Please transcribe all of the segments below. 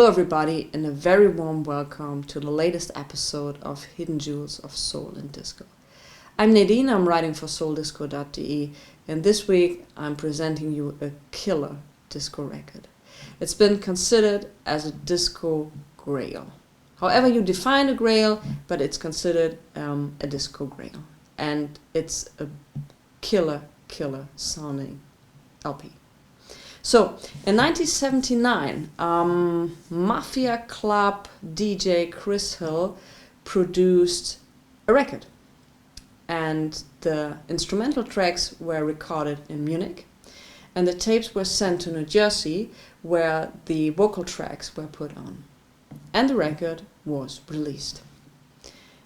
Hello everybody and a very warm welcome to the latest episode of Hidden Jewels of Soul and Disco. I'm Nadine, I'm writing for Souldisco.de, and this week I'm presenting you a killer disco record. It's been considered as a disco grail. However you define a grail, but it's considered a disco grail. And it's a killer sounding LP. So, in 1979, Mafia Club DJ Chris Hill produced a record. And the instrumental tracks were recorded in Munich. And the tapes were sent to New Jersey, where the vocal tracks were put on. And the record was released.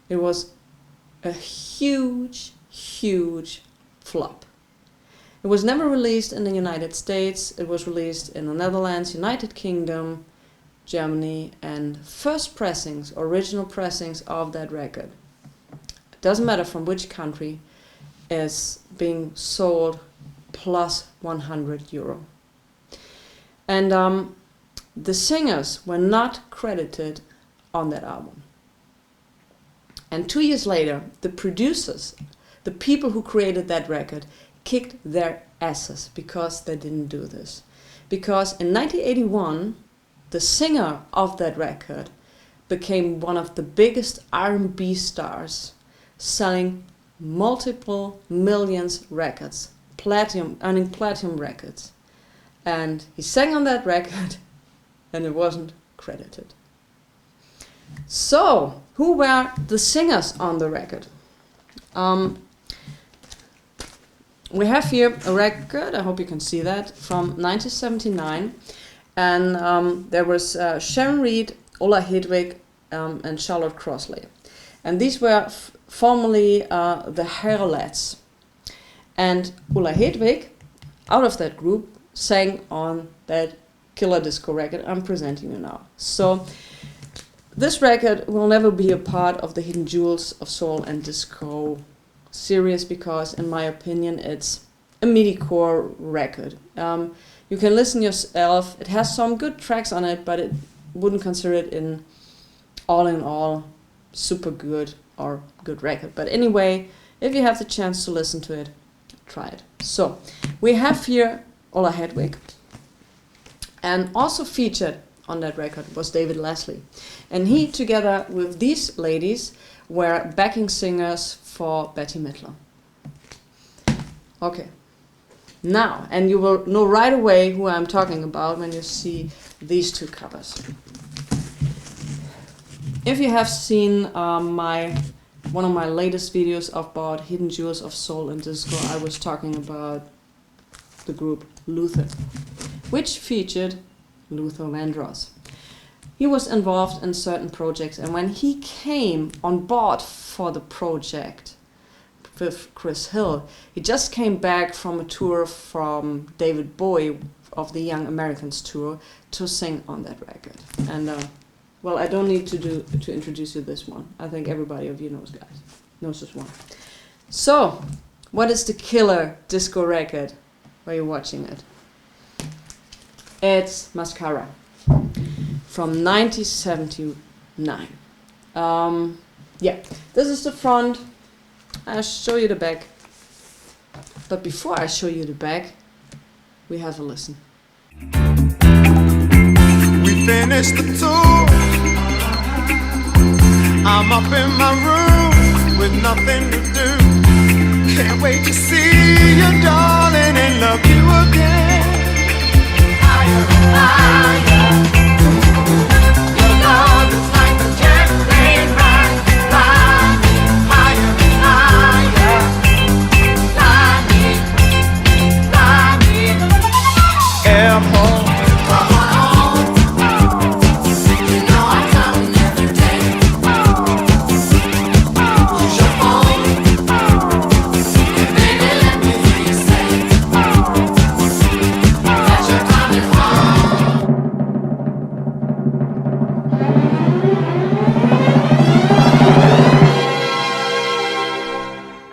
It was a huge flop. It was never released in the United States. It was released in the Netherlands, United Kingdom, Germany, and first pressings, original pressings of that record, it doesn't matter from which country, is being sold plus €100. And the singers were not credited on that album. And 2 years later, the producers, the people who created that record, kicked their asses because they didn't do this. Because in 1981, the singer of that record became one of the biggest R&B stars, selling multiple millions records, earning platinum records. And he sang on that record and it wasn't credited. So, who were the singers on the record? We have here a record, I hope you can see that, from 1979. And there was Sharon Reed, Ola Hedwig, and Charlotte Crossley. And these were formerly the Heralettes. And Ola Hedwig, out of that group, sang on that killer disco record I'm presenting you now. So this record will never be a part of the Hidden Jewels of Soul and Disco series because, in my opinion, it's a MIDI-core record. You can listen yourself. It has some good tracks on it, but it wouldn't consider it in all super good or good record. But anyway, if you have the chance to listen to it, try it. So we have here Ola Hedwig, and also featured on that record was David Leslie, and he, together with these ladies, were backing singers for Bette Midler. Okay, now, and you will know right away who I'm talking about when you see these two covers. If you have seen one of my latest videos about Hidden Jewels of Soul and Disco, I was talking about the group Luther, which featured Luther Vandross. He was involved in certain projects, and when he came on board for the project with Chris Hill, he just came back from a tour from David Bowie of the Young Americans tour to sing on that record. And well, I don't need to introduce you this one. I think everybody of you knows this one. So, what is the killer disco record where you're watching it? It's Mascara from 1979. Yeah, this is the front. I'll show you the back. But before I show you the back, we have a listen. We finished the tour. I'm up in my room with nothing to do. Can't wait to see you, darling, and love you again. Higher, higher. Your love is like a jet plane ride. Fly me higher, higher. Fly me. Airport.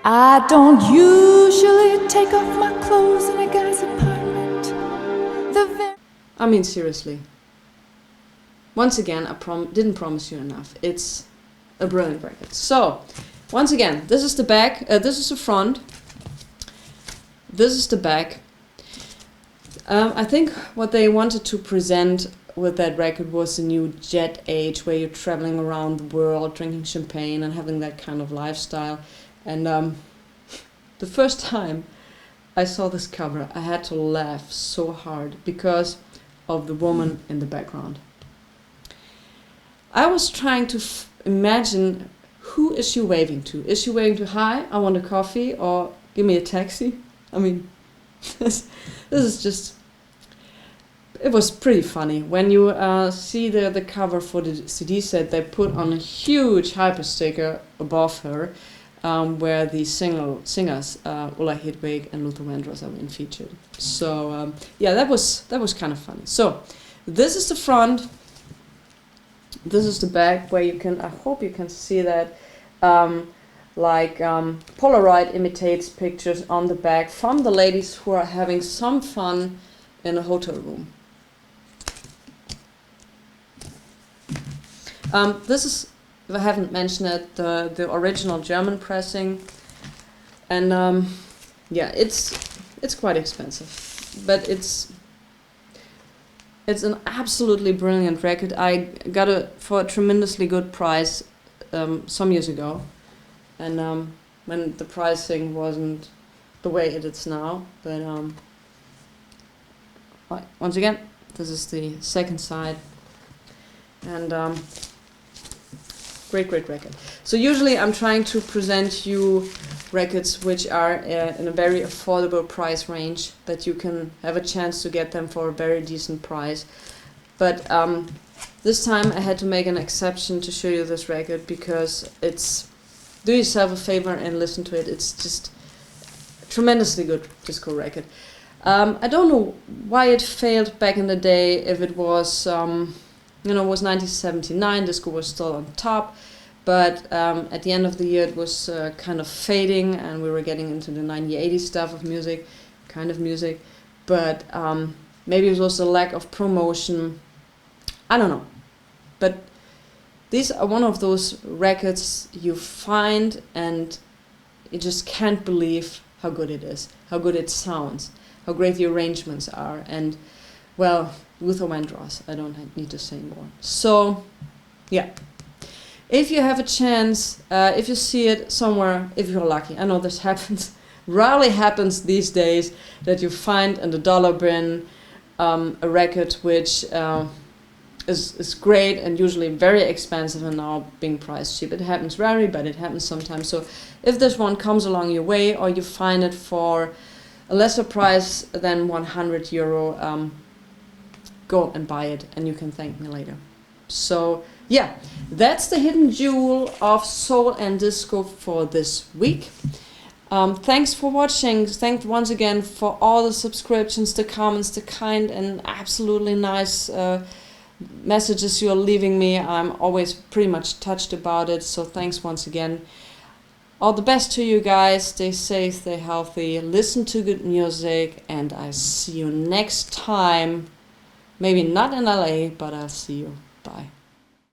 I don't usually take off my clothes in a guy's apartment. I mean, seriously. once again, I didn't promise you enough. It's a brilliant record. So, once again, this is the back, this is the front, this is the back. I think what they wanted to present with that record was the new jet age, where you're traveling around the world, drinking champagne and having that kind of lifestyle. And the first time I saw this cover, I had to laugh so hard because of the woman in the background. I was trying to imagine, who is she waving to? Is she waving to, hi, I want a coffee, or give me a taxi? I mean, this is just, it was pretty funny. When you see the cover for the CD set, they put on a huge hyper sticker above her, where the singers Ulla Hedwig and Luther Vandross are being featured. So yeah, that was kind of funny. So this is the front. This is the back, where you can, I hope you can see that, Polaroid imitates pictures on the back from the ladies who are having some fun in a hotel room. This is, if I haven't mentioned it, the original German pressing, and yeah, it's quite expensive, but it's an absolutely brilliant record. I got it for a tremendously good price some years ago, and when the pricing wasn't the way it is now. But once again, this is the second side, and great record. So usually I'm trying to present you records which are in a very affordable price range, that you can have a chance to get them for a very decent price. But this time I had to make an exception to show you this record, because it's, do yourself a favor and listen to it. It's just a tremendously good disco record. I don't know why it failed back in the day. If it was, it was 1979, disco was still on top. But at the end of the year, it was kind of fading, and we were getting into the 1980s stuff of music, kind of music. But maybe it was a lack of promotion. I don't know. But these are one of those records you find, and you just can't believe how good it is, how good it sounds, how great the arrangements are. And, well, Luther Vandross, I don't need to say more. So, yeah. If you have a chance, if you see it somewhere, if you're lucky, I know this happens, rarely happens these days, that you find in the dollar bin a record which is great and usually very expensive and now being priced cheap. It happens rarely, but it happens sometimes. So if this one comes along your way, or you find it for a lesser price than €100, go and buy it, and you can thank me later. So yeah, that's the hidden jewel of soul and disco for this week. Thanks for watching. Thanks once again for all the subscriptions, the comments, the kind and absolutely nice messages you're leaving me. I'm always pretty much touched about it. So thanks once again. All the best to you guys. Stay safe, stay healthy, listen to good music, and I see you next time. Maybe not in LA, but I'll see you. Bye.